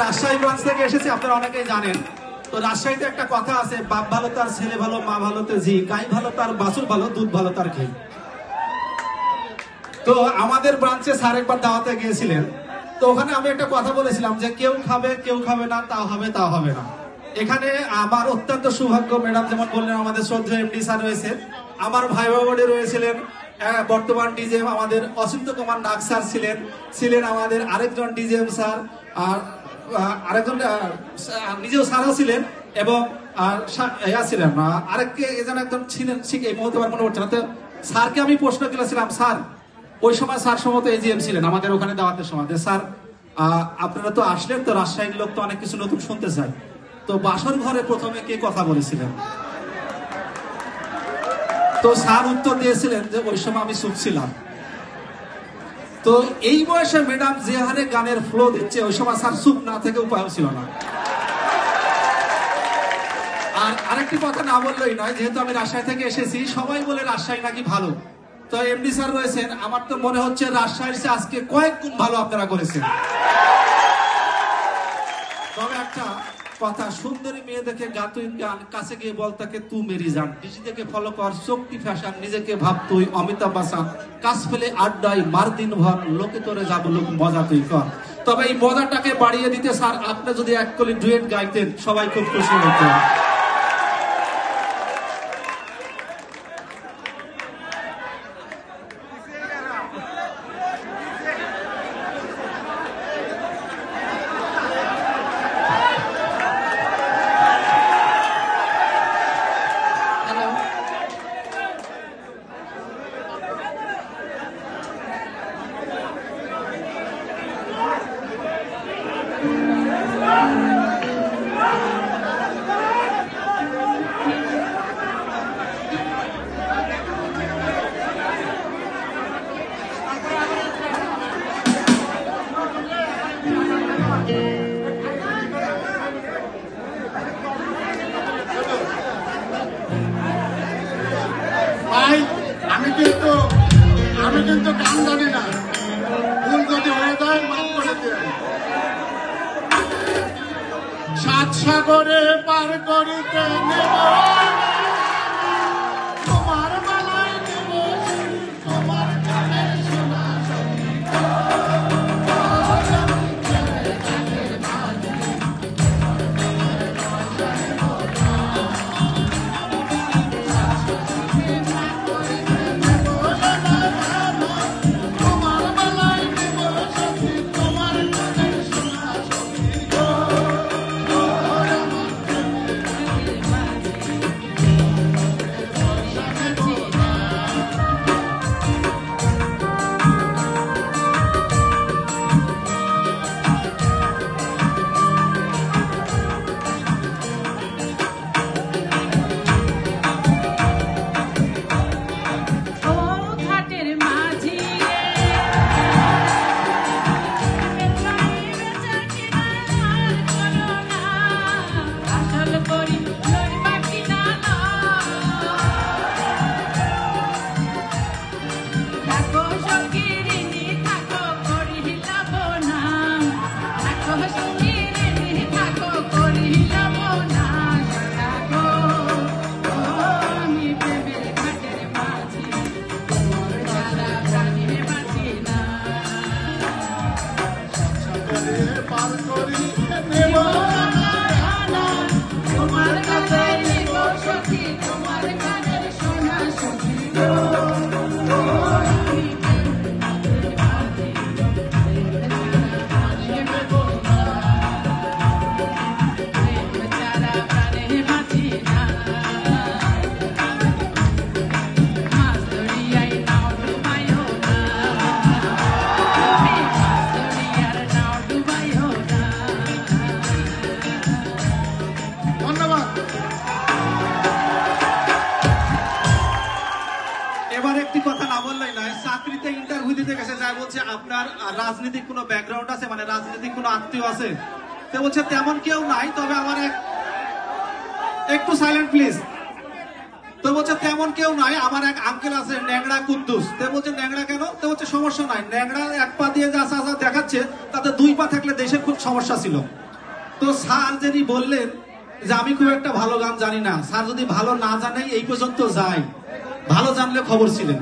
Rajshahi branch থেকে এসেছি, আপনারা অনেকেই জানেন। তো রাজশাহীতে একটা কথা আছে, বাপ ভালো তার ছেলে ভালো, মা ভালো তো জি, গাই ভালো তার বাছুর ভালো, দুধ ভালো তার ঘি। তো আমাদের ব্রাঞ্চে স্যার একবার দাওয়াতে গিয়েছিলেন, তো ওখানে আমি একটা কথা বলেছিলাম যে কেউ খাবে না, তা হবে না। এখানে আমার অত্যন্ত সৌভাগ্য, ম্যাডাম যেমন বললেন আমাদের শ্রদ্ধেয় এমডি স্যার রয়েছে, আমার ভাই বাবাডে রয়েছিলেন বর্তমান ডিজিএম আমাদের অচিন্ত কুমার নাগ স্যার ছিলেন আমাদের আরেকজন ডিজিএম স্যার, আর আরেকজন নিজেও স্যারও ছিলেন, এবং ছিলেন আরেককে এজন একজন ছিলেন, ঠিক এই মুহূর্তে আমার মনে পড়ছে না। তো স্যারকে আমি প্রশ্ন করেছিলাম, স্যার ওই সময় স্যার সম্ভবত এজিএম ছিলেন আমাদের ওখানে দাওয়াতের সময়, স্যার আপনারা তো আসলেন, তো রাজশাহীর লোক তো অনেক কিছু নতুন শুনতে চায়, তো বাসর ঘরে প্রথমে কে কথা বলেছিলেন? তো স্যার উত্তর দিয়েছিলেন যে ওই সময় আমি চুপ ছিলাম। তো এই বয়সে ম্যাডাম যে হারে গানের ফ্লো দিচ্ছে, ওই সময় স্যার চুপ না থেকে উপায় ছিল না। আর আরেকটি কথা না বললেই নয়, যেহেতু আমি রাজশাহী থেকে এসেছি, সবাই বলে রাজশাহী নাকি ভালো। তো এমডি স্যার রয়েছেন, আমার তো মনে হচ্ছে রাজশাহীর চেয়ে আজকে কয়েক গুণ ভালো আপনারা করেছেন। তবে একটা কথা, সুন্দরী মেয়ে দেখে গা তুই গান, কাছে গিয়ে বল তাকে তু মেরি জান, ডিজি দেখে ফলো কর শক্তি ফ্যাশন, নিজেকে ভাব তুই অমিতাভ বচ্চন, কাজ ফেলে আড্ডাই মার দিন ভর, লোকে তোরে যাব লোক মজা তুই কর। তবে এই মজাটাকে বাড়িয়ে দিতে স্যার আপনি যদি এক কলি ডুয়েট গাইতেন, সবাই খুব খুশি হতেন। আমি কিন্তু গান জানি না, ভুল যদি হয়ে যায় মাফ করে দেন। সাত সাগরে পার করিতে নেব তোমার মালায়, নেব তোমার গানের সোনা আপনার রাজনৈতিক কোনো ব্যাকগ্রাউন্ড আছে, মানে রাজনৈতিক কোনো আত্মীয় আছে? তো বলছে তেমন কেউ নাই, তবে আমার একটু সাইলেন্ট প্লিজ। তো বলছে তেমন কেউ নাই, আমার এক আঙ্কেল আছে ন্যাংড়া কুদ্দুস। তো বলছে ন্যাংড়া কেন? তো বলছে সমস্যা নাই, ন্যাংড়া এক পা দিয়ে যা দেখাচ্ছে তাতে দুই পা থাকলে দেশের খুব সমস্যা ছিল। তো স্যার যিনি বললেন যে আমি খুব একটা ভালো গান জানি না, স্যার যদি ভালো না জানে এই পর্যন্ত যায়, ভালো জানলে খবর ছিলেন।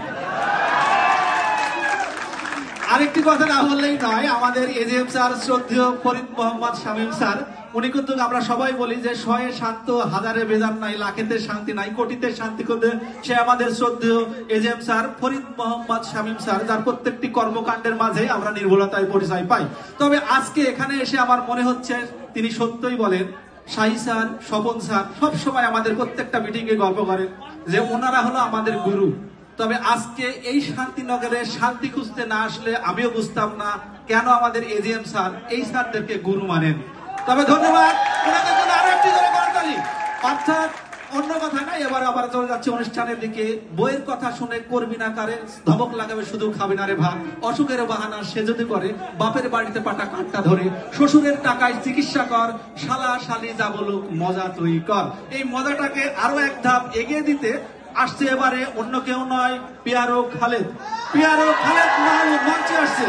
আরেকটি কথা না বললেই নয়, আমাদের এজিএম স্যার শ্রদ্ধেয় ফরিদ মোহাম্মদ শামীম স্যার, উনি কিন্তু আমরা সবাই বলি যে শয়ে শান্ত হাজারে বেজান নাই, লাখেতে শান্তি নাই, কোটিতে শান্তি করতে, সে আমাদের শ্রদ্ধেয় AGM sir Farid Mohammad Shamim sir, যার প্রত্যেকটি কর্মকাণ্ডের মাঝে আমরা নির্ভুলতায় পরিচয় পাই। তবে আজকে এখানে এসে আমার মনে হচ্ছে তিনি সত্যই বলেন, শাহী স্যার, স্বপন স্যার সবসময় আমাদের প্রত্যেকটা মিটিং এ গল্প করেন যে ওনারা হলো আমাদের গুরু। তবে আজকে এই শান্তিনগরে শান্তি খুঁজতে না আসলে আমিও বুঝতাম না কেন আমাদের এজিএম স্যার এই স্যারদেরকে গুরু মানেন। তবে ধন্যবাদ ওনাদের জন্য, আরো একটি করে করতালি। অর্থাৎ অন্য কথা নাই, এবার আবার চলে যাচ্ছে অনুষ্ঠানের দিকে। বইয়ের কথা শুনে করবি না কারে, ধমক লাগাবে শুধু খাবি না রে ভাত, অসুখের বাহানা সে যদি করে, বাপের বাড়িতে পাটা কাটটা ধরে, শ্বশুরের টাকায় চিকিৎসা কর, শালা শালি যা বলুক মজা তুই কর। এই মজাটাকে আরো এক ধাপ এগিয়ে দিতে আসছে এবারে অন্য কেউ নয়, পিয়ারো খালেদ। পিয়ারো খালেদ মঞ্চে আসছে।